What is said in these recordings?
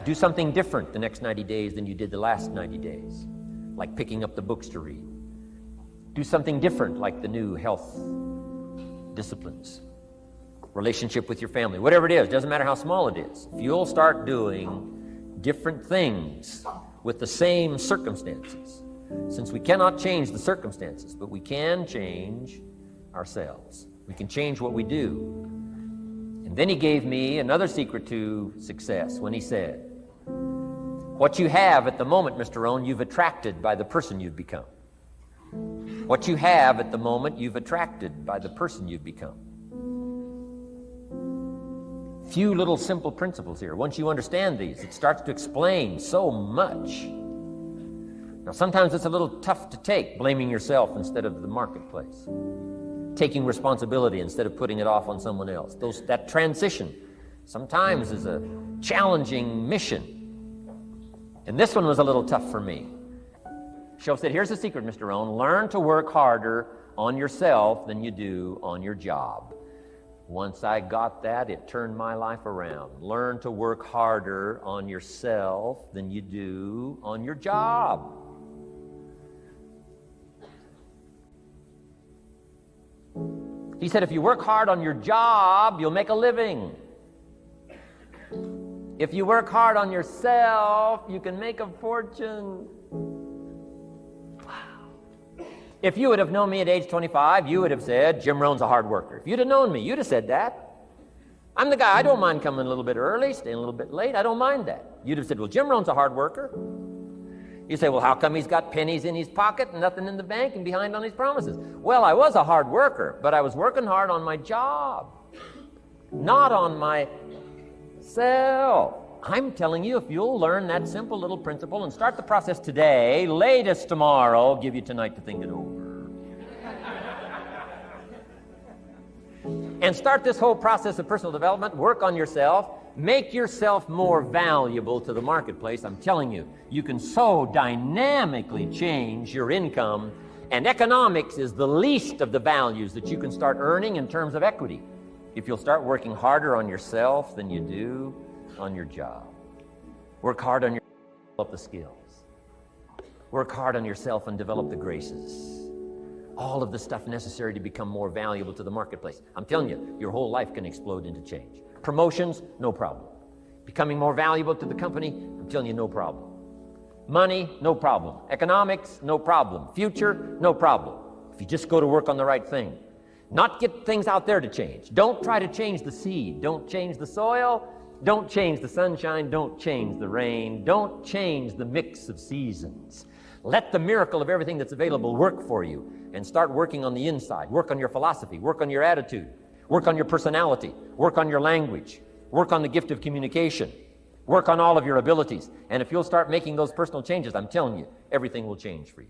Do something different the next 90 days than you did the last 90 days, like picking up the books to read. Do something different, like the new health disciplines, relationship with your family, whatever it is, doesn't matter how small it is. If you'll start doing different things with the same circumstances, since we cannot change the circumstances, but we can change ourselves. We can change what we do. And then he gave me another secret to success when he said, what you have at the moment, Mr. Rohn, you've attracted by the person you've become. What you have at the moment, you've attracted by the person you've become. Few little simple principles here. Once you understand these, it starts to explain so much. Now, sometimes it's a little tough to take, blaming yourself instead of the marketplace, taking responsibility instead of putting it off on someone else. That transition sometimes is a challenging mission. And this one was a little tough for me. Shoaff said, here's the secret, Mr. Rohn. Learn to work harder on yourself than you do on your job. Once I got that, it turned my life around. Learn to work harder on yourself than you do on your job. He said, if you work hard on your job, you'll make a living. If you work hard on yourself, you can make a fortune. Wow. If you would have known me at age 25, you would have said, Jim Rohn's a hard worker. If you'd have known me, you'd have said that. I'm the guy, I don't mind coming a little bit early, staying a little bit late. I don't mind that. You'd have said, well, Jim Rohn's a hard worker. You say, well, how come he's got pennies in his pocket and nothing in the bank and behind on his promises? Well, I was a hard worker, but I was working hard on my job, not on myself. I'm telling you, if you'll learn that simple little principle and start the process today, latest tomorrow, give you tonight to think it over. And start this whole process of personal development, work on yourself, make yourself more valuable to the marketplace. I'm telling you, you can so dynamically change your income, and economics is the least of the values that you can start earning in terms of equity if you'll start working harder on yourself than you do on your job. Work hard on yourself and develop the skills. Work hard on yourself and develop the graces. All of the stuff necessary to become more valuable to the marketplace. I'm telling you, your whole life can explode into change. Promotions, no problem. Becoming more valuable to the company, I'm telling you, no problem. Money, no problem. Economics, no problem. Future, no problem. If you just go to work on the right thing. Not get things out there to change. Don't try to change the seed. Don't change the soil. Don't change the sunshine. Don't change the rain. Don't change the mix of seasons. Let the miracle of everything that's available work for you, and start working on the inside. Work on your philosophy. Work on your attitude. Work on your personality. Work on your language. Work on the gift of communication. Work on all of your abilities. And if you'll start making those personal changes, I'm telling you, everything will change for you.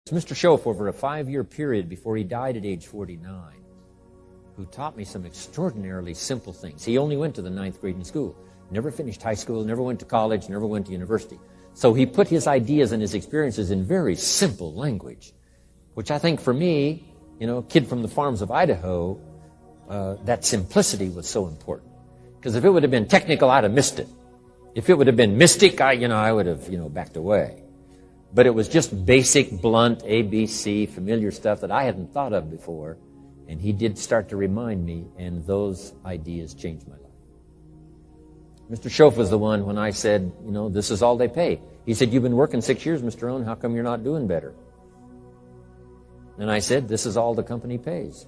Mr. Shoaff, over a 5-year period before he died at age 49, who taught me some extraordinarily simple things. He only went to the 9th grade in school. Never finished high school, never went to college, never went to university. So he put his ideas and his experiences in very simple language, which I think for me, a kid from the farms of Idaho, that simplicity was so important. Because if it would have been technical, I'd have missed it. If it would have been mystic, I would have, backed away. But it was just basic, blunt, ABC, familiar stuff that I hadn't thought of before. And he did start to remind me, and those ideas changed my life. Mr. Shoaff was the one when I said, this is all they pay. He said, you've been working 6 years, Mr. Rohn, how come you're not doing better? And I said, this is all the company pays.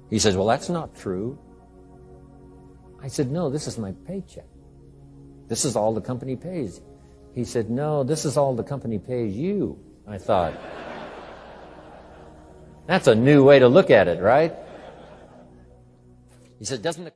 He says, well, that's not true. I said, no, this is my paycheck. This is all the company pays. He said, no, this is all the company pays you. I thought, that's a new way to look at it, right? He said, doesn't the